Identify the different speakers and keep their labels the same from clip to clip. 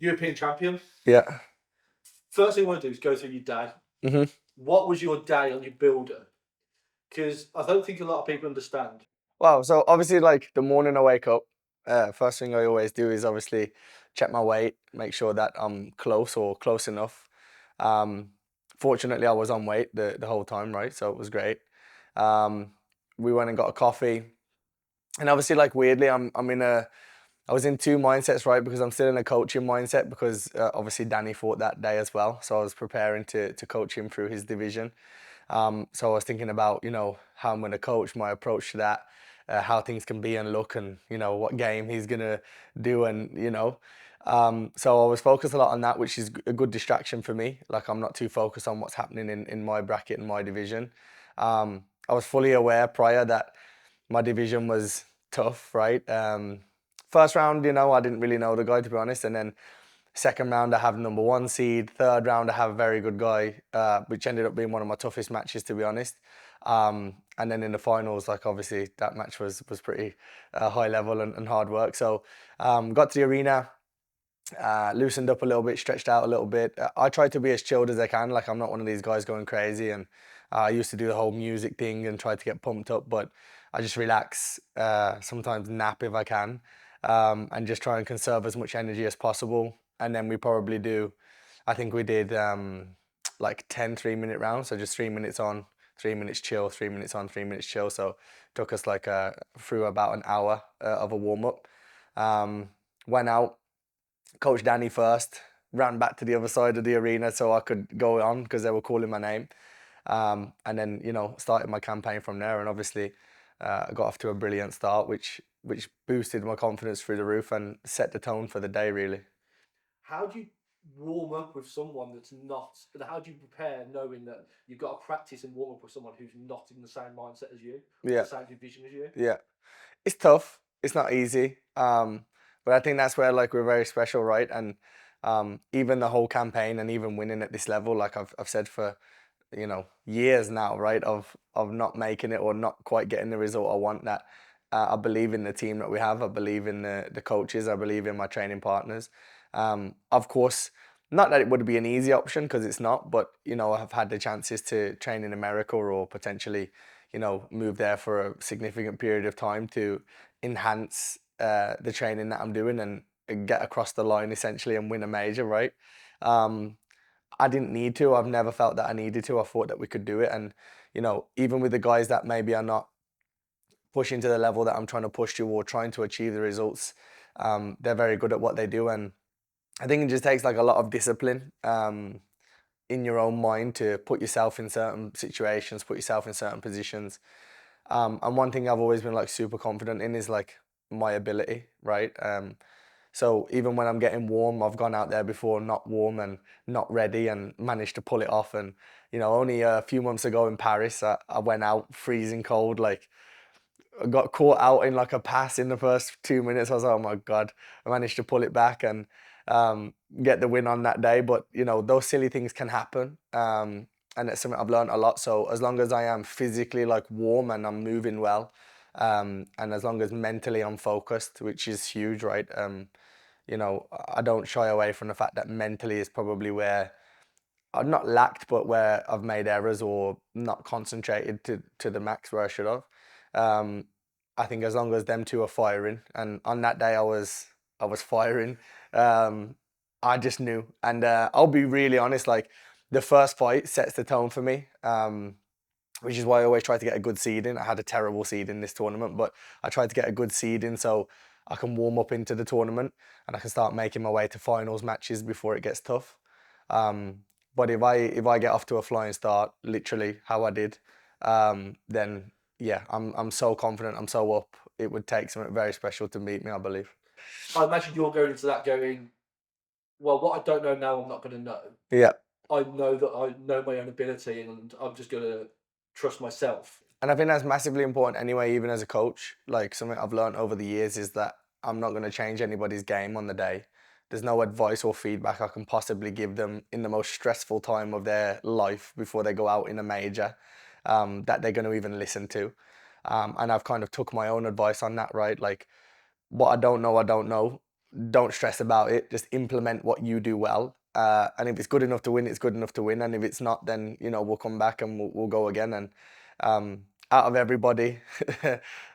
Speaker 1: European champion.
Speaker 2: Yeah.
Speaker 1: First thing I want to do is go through your day. What was your day on your builder? Because I don't think a lot of people understand.
Speaker 2: Wow. So obviously, like the morning I wake up, first thing I always do is obviously check my weight, make sure that I'm close or close enough. Fortunately, I was on weight the whole time, right? So it was great. We went and got a coffee, and obviously, like weirdly, I was in two mindsets, right? Because I'm still in a coaching mindset because obviously Danny fought that day as well, so I was preparing to coach him through his division. So I was thinking about, how I'm going to coach, my approach to that, how things can be and look, and, what game he's going to do. So I was focused a lot on that, which is a good distraction for me. Like, I'm not too focused on what's happening in my bracket and my division. I was fully aware prior that my division was tough, right? First round, I didn't really know the guy, to be honest. And then second round, I have number one seed. Third round, I have a very good guy, which ended up being one of my toughest matches, to be honest. And then in the finals, like obviously that match was pretty high level and hard work. So got to the arena, loosened up a little bit, stretched out a little bit. I try to be as chilled as I can. Like, I'm not one of these guys going crazy. And I used to do the whole music thing and try to get pumped up, but I just relax, sometimes nap if I can, and just try and conserve as much energy as possible. And then we probably do, I think we did like 10 3-minute rounds. So just 3 minutes on, 3 minutes chill, 3 minutes on, 3 minutes chill. So it took us like through about an hour of a warm up. Went out, coach Danny first, ran back to the other side of the arena so I could go on because they were calling my name. And then, started my campaign from there. And obviously, I got off to a brilliant start, which boosted my confidence through the roof and set the tone for the day, really.
Speaker 1: How do you warm up with someone that's not? And how do you prepare knowing that you've got to practice and warm up with someone who's not in the same mindset as you, or
Speaker 2: Yeah,
Speaker 1: the same division as you?
Speaker 2: yeah. It's tough. It's not easy. But I think that's where like we're very special, right? And even the whole campaign and even winning at this level, like I've said for years now, right, of not making it or not quite getting the result I want. That I believe in the team that we have. I believe in the coaches. I believe in my training partners. Of course, not that it would be an easy option because it's not, but I've had the chances to train in America or potentially move there for a significant period of time to enhance the training that I'm doing and get across the line essentially and win a major, right? I didn't need to. I've never felt that I needed to. I thought that we could do it. And, even with the guys that maybe are not pushing to the level that I'm trying to push to or trying to achieve the results, they're very good at what they do. And I think it just takes like a lot of discipline in your own mind to put yourself in certain situations, put yourself in certain positions. And one thing I've always been like super confident in is like my ability, right? So even when I'm getting warm, I've gone out there before not warm and not ready and managed to pull it off. And, only a few months ago in Paris, I went out freezing cold. Like, I got caught out in like a pass in the first 2 minutes. I was like, oh my God, I managed to pull it back and get the win on that day. But, those silly things can happen. And it's something I've learned a lot. So as long as I am physically like warm and I'm moving well, and as long as mentally I'm focused, which is huge, right? I don't shy away from the fact that mentally is probably where I've not lacked, but where I've made errors or not concentrated to the max where I should have. Um, I think as long as them two are firing, and on that day I was firing, I just knew. And I'll be really honest, like the first fight sets the tone for me. Which is why I always try to get a good seed in. I had a terrible seed in this tournament, but I tried to get a good seed in so I can warm up into the tournament and I can start making my way to finals matches before it gets tough. But if I get off to a flying start, literally how I did, then yeah, I'm so confident, I'm so up. It would take something very special to beat me, I believe.
Speaker 1: I imagine you're going into that going, well, what I don't know now, I'm not going to know.
Speaker 2: Yeah.
Speaker 1: I know that I know my own ability and I'm just going to trust myself.
Speaker 2: And I think that's massively important anyway, even as a coach. Like something I've learned over the years is that I'm not going to change anybody's game on the day. There's no advice or feedback I can possibly give them in the most stressful time of their life before they go out in a major that they're going to even listen to. And I've kind of took my own advice on that, right? Like, what I don't know, I don't know. Don't stress about it. Just implement what you do well. And if it's good enough to win, it's good enough to win. And if it's not, then we'll come back and we'll go again. And out of everybody,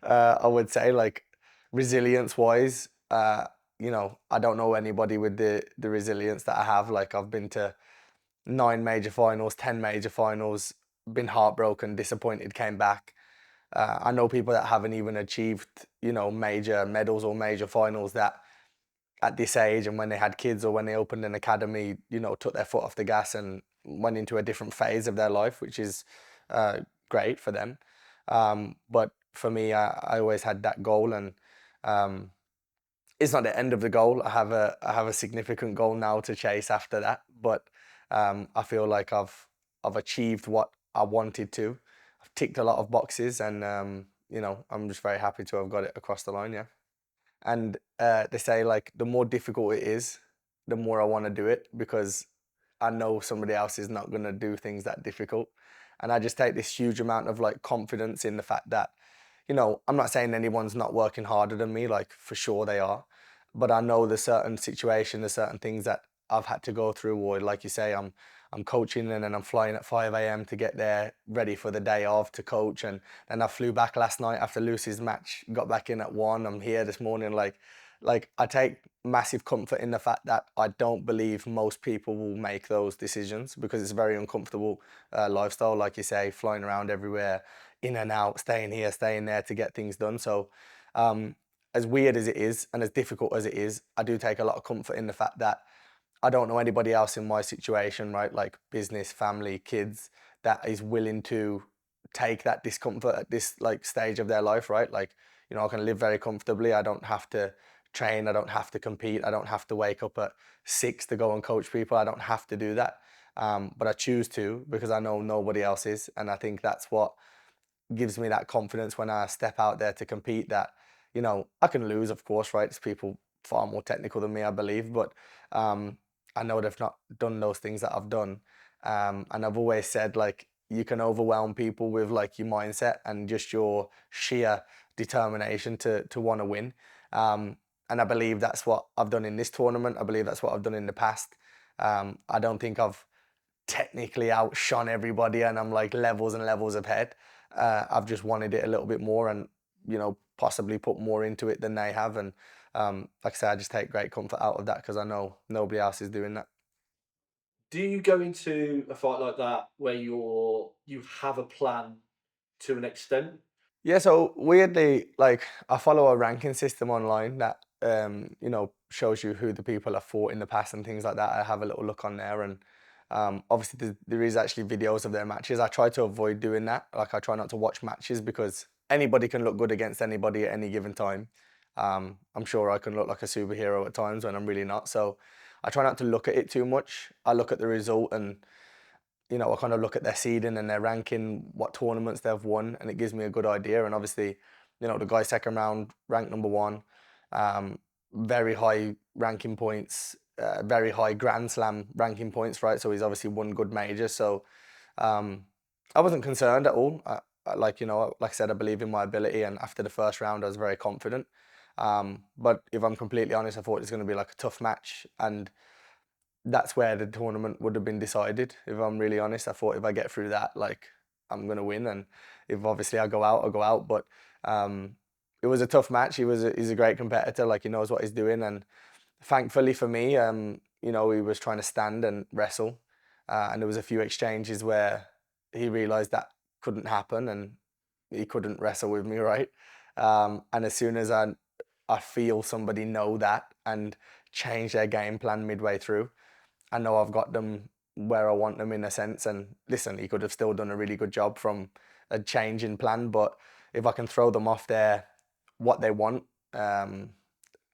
Speaker 2: I would say, like, resilience wise, I don't know anybody with the resilience that I have. Like, I've been to 9 major finals, 10 major finals, been heartbroken, disappointed, came back. I know people that haven't even achieved, major medals or major finals that at this age and when they had kids or when they opened an academy, took their foot off the gas and went into a different phase of their life, which is great for them. But for me, I always had that goal, and um, it's not the end of the goal. I have a significant goal now to chase after that, but I feel like I've achieved what I wanted to. I've ticked a lot of boxes, and I'm just very happy to have got it across the line. Yeah. And they say, like, the more difficult it is, the more I want to do it, because I know somebody else is not going to do things that difficult. And I just take this huge amount of like confidence in the fact that, I'm not saying anyone's not working harder than me, like, for sure they are. But I know there's certain situations, there's certain things that I've had to go through, or like you say, I'm coaching and then I'm flying at 5 a.m. to get there ready for the day of to coach. And then I flew back last night after Lucy's match, got back in at 1. I'm here this morning. Like I take massive comfort in the fact that I don't believe most people will make those decisions, because it's a very uncomfortable lifestyle, like you say, flying around everywhere, in and out, staying here, staying there to get things done. So, um, as weird as it is and as difficult as it is, I do take a lot of comfort in the fact that I don't know anybody else in my situation, right? Like business, family, kids, that is willing to take that discomfort at this like stage of their life, right? Like, I can live very comfortably. I don't have to train. I don't have to compete. I don't have to wake up at 6 to go and coach people. I don't have to do that. But I choose to, because I know nobody else is. And I think that's what gives me that confidence when I step out there to compete, that, I can lose, of course, right? There's people far more technical than me, I believe, but I know they've not done those things that I've done. And I've always said, like, you can overwhelm people with like your mindset and just your sheer determination to want to win. And I believe that's what I've done in this tournament. I believe that's what I've done in the past. I don't think I've technically outshone everybody and I'm like levels and levels ahead. I've just wanted it a little bit more, and possibly put more into it than they have. And like I said, I just take great comfort out of that, because I know nobody else is doing that.
Speaker 1: Do you go into a fight like that where you have a plan to an extent?
Speaker 2: Yeah, so weirdly, like, I follow a ranking system online that shows you who the people have fought in the past and things like that. I have a little look on there, and obviously there is actually videos of their matches. I try to avoid doing that. Like, I try not to watch matches, because anybody can look good against anybody at any given time. I'm sure I can look like a superhero at times when I'm really not. So I try not to look at it too much. I look at the result, and I kind of look at their seeding and their ranking, what tournaments they've won, and it gives me a good idea. And obviously, the guy second round ranked number 1, very high ranking points, very high Grand Slam ranking points, right? So he's obviously won good majors. So um, I wasn't concerned at all. Like I said, I believe in my ability, and after the first round, I was very confident. But if I'm completely honest, I thought it was going to be like a tough match, and that's where the tournament would have been decided. If I'm really honest, I thought if I get through that, like, I'm gonna win, and if obviously I go out, I go out. But um, it was a tough match. He's a great competitor. Like, he knows what he's doing, and thankfully for me, he was trying to stand and wrestle, and there was a few exchanges where he realised that couldn't happen, and he couldn't wrestle with me, right? And as soon as I feel somebody know that and change their game plan midway through, I know I've got them where I want them, in a sense. And listen, he could have still done a really good job from a change in plan, but if I can throw them off their what they want, um,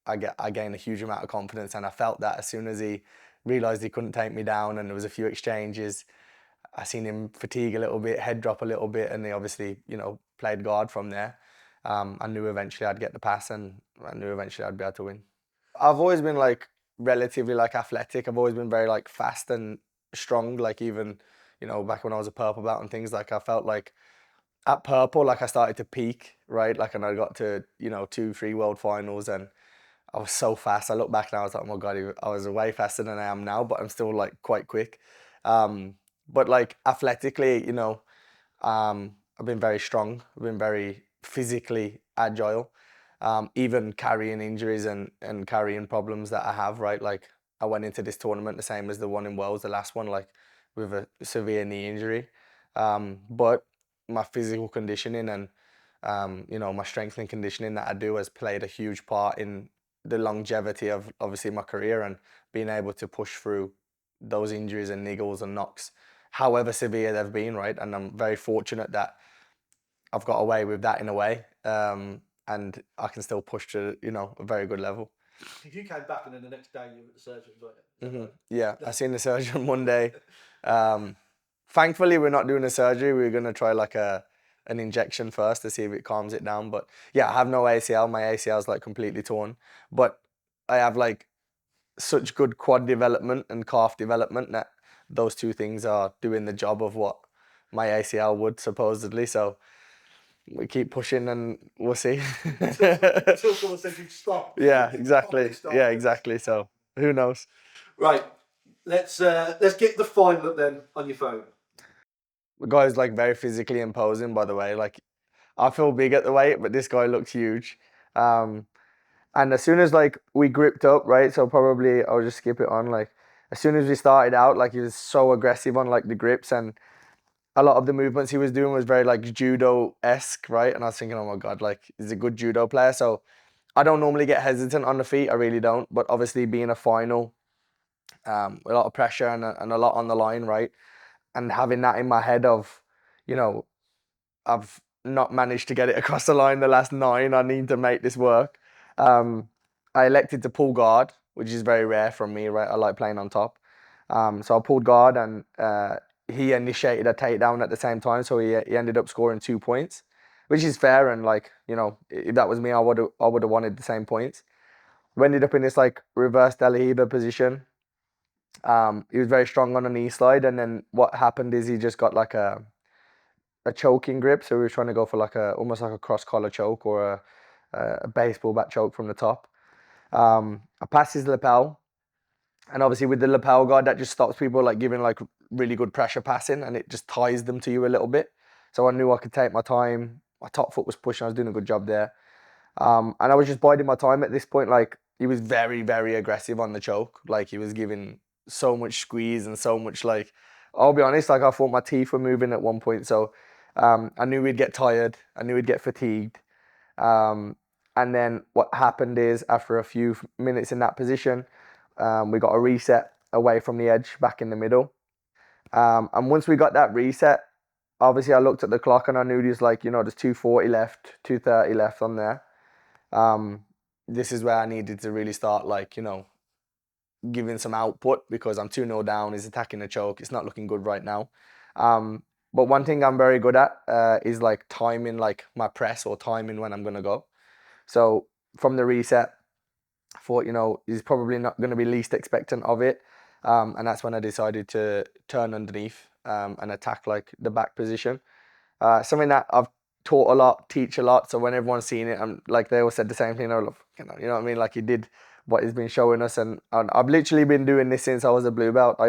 Speaker 2: I gain a huge amount of confidence. And I felt that as soon as he realised he couldn't take me down, and there was a few exchanges, I seen him fatigue a little bit, head drop a little bit, and he obviously, played guard from there. I knew eventually I'd get the pass, and I knew eventually I'd be able to win. I've always been like relatively like athletic. I've always been very like fast and strong. Like, even, back when I was a purple belt and things, like, I felt like at purple, like I started to peak, right? Like, and I got to, 2, 3 world finals, and I was so fast. I look back now, I was like, oh my God, I was way faster than I am now, but I'm still like quite quick. But like athletically, I've been very strong. I've been very physically agile, even carrying injuries and carrying problems that I have, right? Like I went into this tournament the same as the one in Wales, the last one, like with a severe knee injury. But my physical conditioning and, my strength and conditioning that I do has played a huge part in the longevity of obviously my career and being able to push through those injuries and niggles and knocks, however severe they've been, right? And I'm very fortunate that I've got away with that in a way, and I can still push to a very good level.
Speaker 1: You came back and then the next day you were at the surgery, weren't you? Is that right?
Speaker 2: Yeah, I seen the surgeon Monday. Thankfully, we're not doing a surgery. We're gonna try like an injection first to see if it calms it down. But yeah, I have no ACL. My ACL is like completely torn, but I have like such good quad development and calf development that those two things are doing the job of what my ACL would supposedly. So we keep pushing and we'll see.
Speaker 1: Until someone says you stop.
Speaker 2: Yeah,
Speaker 1: You
Speaker 2: exactly.
Speaker 1: probably stop.
Speaker 2: Yeah, exactly. So who knows?
Speaker 1: Right. Let's get the final up then on your phone.
Speaker 2: The guy's like very physically imposing, by the way. Like I feel big at the weight, but this guy looks huge. Um, and as soon as like we gripped up, right? So probably I'll just skip it on. Like as soon as we started out, like he was so aggressive on like the grips, and a lot of the movements he was doing was very like judo-esque, right? And I was thinking, oh my God, like he's a good judo player. So I don't normally get hesitant on the feet. I really don't. But obviously being a final, a lot of pressure and a lot on the line, right? And having that in my head of, you know, I've not managed to get it across the line the last 9. I need to make this work. Um, I elected to pull guard, which is very rare from me, right? I like playing on top. So I pulled guard and he initiated a takedown at the same time. So he ended up scoring 2 points, which is fair. And like, if that was me, I would have wanted the same points. We ended up in this like reverse De La Riva position. He was very strong on a knee slide. And then what happened is he just got like a choking grip. So we were trying to go for like almost like a cross collar choke or a baseball bat choke from the top. I passed his lapel, and obviously with the lapel guard, that just stops people like giving like really good pressure passing, and it just ties them to you a little bit. So I knew I could take my time. My top foot was pushing. I was doing a good job there. And I was just biding my time at this point. Like he was very, very aggressive on the choke. Like he was giving so much squeeze and so much like. I'll be honest. Like I thought my teeth were moving at one point. So I knew we'd get tired. I knew we'd get fatigued. Um, and then what happened is after a few minutes in that position, we got a reset away from the edge back in the middle. And once we got that reset, obviously I looked at the clock and I knew there's like, there's 240 left, 230 left on there. This is where I needed to really start like, giving some output because I'm 2-0 down, he's attacking the choke. It's not looking good right now. But one thing I'm very good at is like timing like my press or timing when I'm going to go. So from the reset, I thought, he's probably not going to be least expectant of it. And that's when I decided to turn underneath and attack like the back position. Something that I've taught a lot, teach a lot. So when everyone's seen it, I'm like they all said the same thing. You know what I mean? Like he did what he's been showing us, and I've literally been doing this since I was a blue belt. I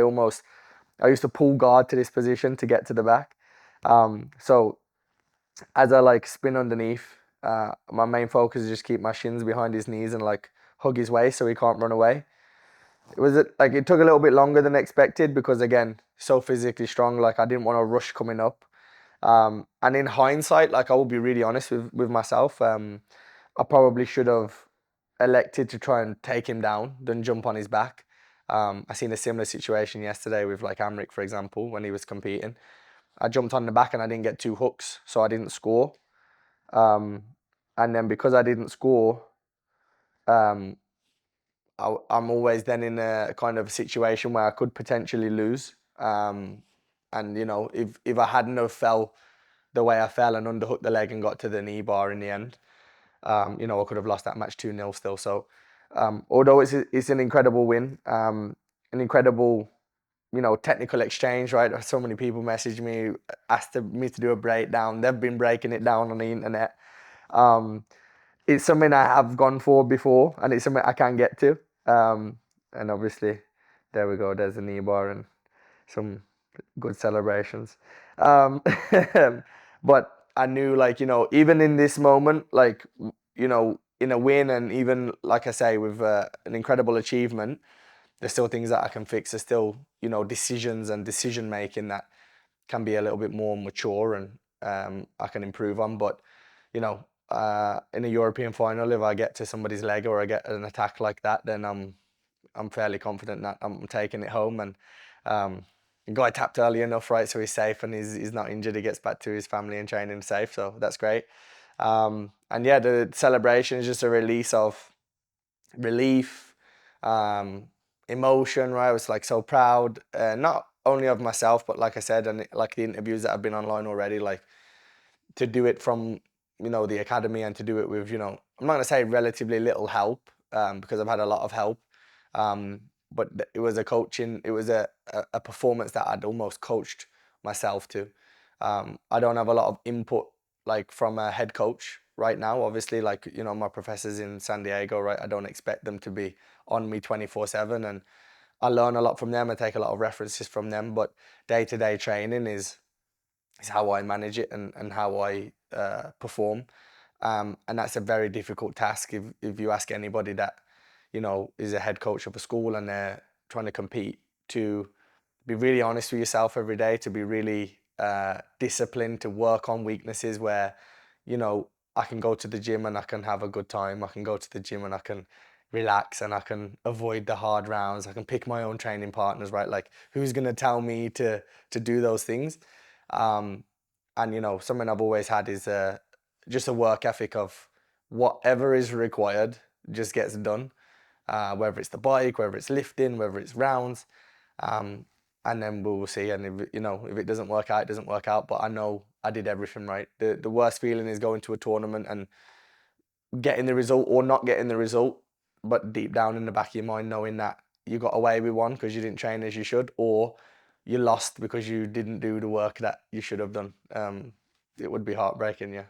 Speaker 2: used to pull guard to this position to get to the back. So as I like spin underneath, my main focus is just keep my shins behind his knees and like hug his waist so he can't run away. It took a little bit longer than expected because again, so physically strong. Like I didn't want to rush coming up. And in hindsight, like I will be really honest with myself, I probably should have elected to try and take him down than jump on his back. I seen a similar situation yesterday with like Amrik, for example, when he was competing. I jumped on the back and I didn't get 2 hooks, so I didn't score. Um, and then because I didn't score, um, I'm always then in a kind of situation where I could potentially lose. And if I hadn't have fell the way I fell and underhooked the leg and got to the knee bar in the end, I could have lost that match 2-0 still. So although it's an incredible win, an incredible technical exchange, right? So many people message me, asked me to do a breakdown. They've been breaking it down on the internet. Um, it's something I have gone for before, and it's something I can get to. And obviously, there we go. There's a knee bar and some good celebrations. Um, but I knew, like, even in this moment, like, in a win, and even, like I say, with an incredible achievement, there's still things that I can fix. There's still, decisions and decision making that can be a little bit more mature, and I can improve on. But, in a European final, if I get to somebody's leg or I get an attack like that, then I'm fairly confident that I'm taking it home. And the guy tapped early enough, right? So he's safe and he's not injured. He gets back to his family and training safe. So that's great. And yeah, the celebration is just a release of relief, um, emotion, right? I was like so proud, not only of myself, but like I said, and like the interviews that have been online already, like to do it from, the academy, and to do it with, I'm not gonna say relatively little help, because I've had a lot of help. Um, but it was it was a performance that I'd almost coached myself to. I don't have a lot of input like from a head coach right now. Obviously, like, my professors in San Diego, right? I don't expect them to be on me 24/7, and I learn a lot from them. I take a lot of references from them, but day-to-day training is how I manage it, and how I perform. And that's a very difficult task. If you ask anybody that, is a head coach of a school and they're trying to compete, to be really honest with yourself every day, to be really disciplined, to work on weaknesses where, I can go to the gym and I can have a good time. I can go to the gym and I can relax, and I can avoid the hard rounds. I can pick my own training partners, right? Like, who's gonna tell me to do those things? Um, and something I've always had is just a work ethic of whatever is required just gets done. Whether it's the bike, whether it's lifting, whether it's rounds, um, and then we will see. And if it doesn't work out, it doesn't work out. But I know I did everything right. The worst feeling is going to a tournament and getting the result or not getting the result, but deep down in the back of your mind, knowing that you got away with one because you didn't train as you should, or you lost because you didn't do the work that you should have done. It would be heartbreaking, yeah.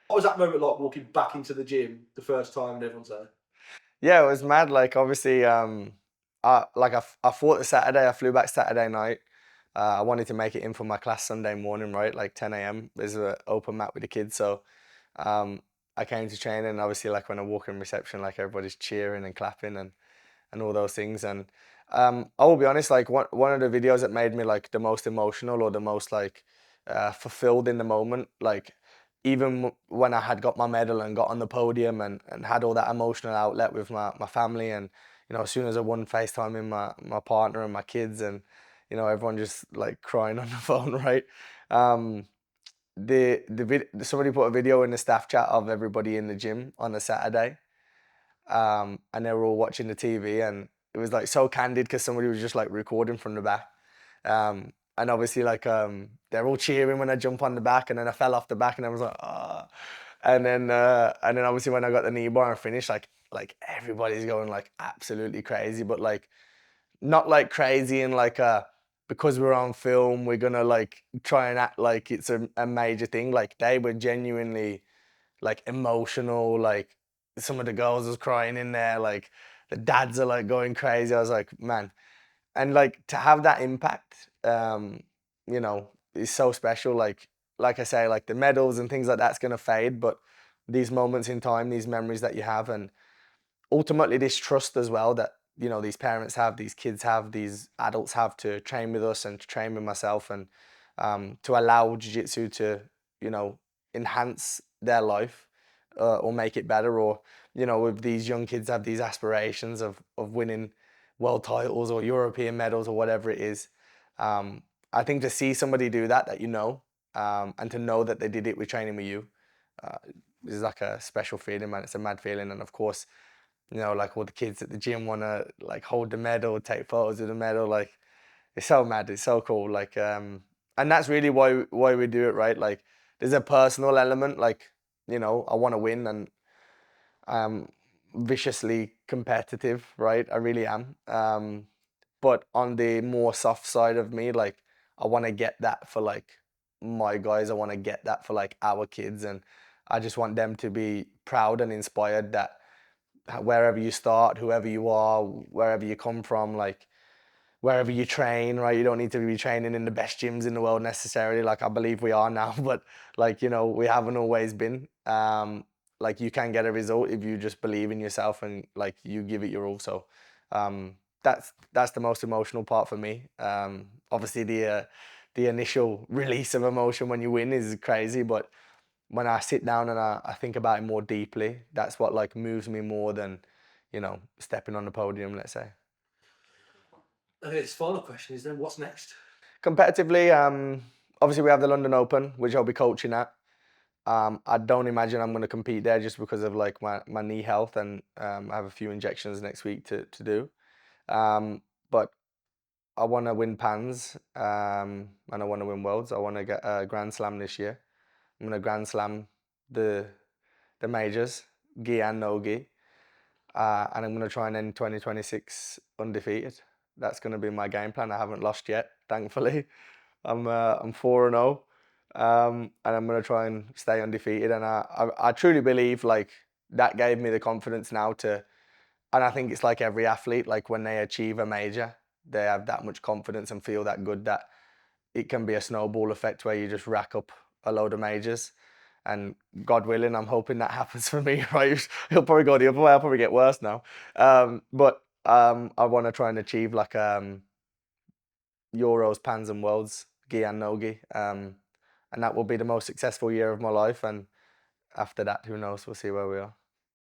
Speaker 1: What was that moment like walking back into the gym the first time and everyone's there?
Speaker 2: Yeah, it was mad. Like, obviously, I fought the Saturday. I flew back Saturday night. I wanted to make it in for my class Sunday morning, right? Like 10 a.m. There's an open mat with the kids, so um, I came to training. And obviously, like, when I walk in reception, like, everybody's cheering and clapping and all those things. And I will be honest, like, one of the videos that made me like the most emotional, or the most like fulfilled in the moment, like, even when I had got my medal and got on the podium, and had all that emotional outlet with my family, and as soon as I won, FaceTiming my partner and my kids, and everyone just like crying on the phone, right? Um, somebody put a video in the staff chat of everybody in the gym on a Saturday, and they were all watching the TV, and it was like so candid because somebody was just like recording from the back. And obviously, like, they're all cheering when I jump on the back, and then I fell off the back, and I was like, ah. And then obviously when I got the knee bar and finished, like everybody's going like absolutely crazy, but like not like crazy in like a, because we're on film, we're gonna like try and act like it's a major thing. Like, they were genuinely like emotional. Like, some of the girls was crying in there. Like, the dads are like going crazy. I was like, man, and like to have that impact, is so special. Like I say, like the medals and things like that's gonna fade, but these moments in time, these memories that you have, and ultimately this trust as well that these parents have, these kids have, these adults have, to train with us and to train with myself, and to allow jiu-jitsu to you know enhance their life, or make it better, or if these young kids have these aspirations of winning world titles or European medals or whatever it is. I think to see somebody do that and to know that they did it with training with you, uh, is like a special feeling, man. It's a mad feeling. And of course, like all the kids at the gym want to like hold the medal, take photos of the medal. Like, it's so mad. It's so cool. Like, and that's really why we do it, right? Like, there's a personal element. Like, I want to win, and I'm viciously competitive, right? I really am. But on the more soft side of me, like I want to get that for like my guys. I want to get that for like our kids, and I just want them to be proud and inspired that wherever you start, whoever you are, wherever you come from, like wherever you train, right? You don't need to be training in the best gyms in the world necessarily. Like I believe we are now, but like, you know, we haven't always been. Like you can get a result if you just believe in yourself and like you give it your all. So that's the most emotional part for me. Obviously the initial release of emotion when you win is crazy, but when I sit down and I think about it more deeply, that's what like moves me more than, you know, stepping on the podium, let's say.
Speaker 1: Okay, this final question is then what's next?
Speaker 2: Competitively, obviously we have the London Open, which I'll be coaching at. I don't imagine I'm going to compete there just because of like my knee health, and I have a few injections next week to do. But I want to win Pans, and I want to win Worlds. I want to get a Grand Slam this year. I'm going to Grand Slam the the majors, gi and no gi, and I'm going to try and end 2026 undefeated. That's going to be my game plan. I haven't lost yet, thankfully. I'm 4-0, and I'm gonna try and stay undefeated. And I truly believe like that gave me the confidence now to. And I think it's like every athlete, like when they achieve a major, they have that much confidence and feel that good that it can be a snowball effect where you just rack up a load of majors. And God willing, I'm hoping that happens for me. Right, it'll probably go the other way. I'll probably get worse now. But I want to try and achieve like Euros, Pans, and Worlds, gi and no gi. And that will be the most successful year of my life. And after that, who knows? We'll see where we are.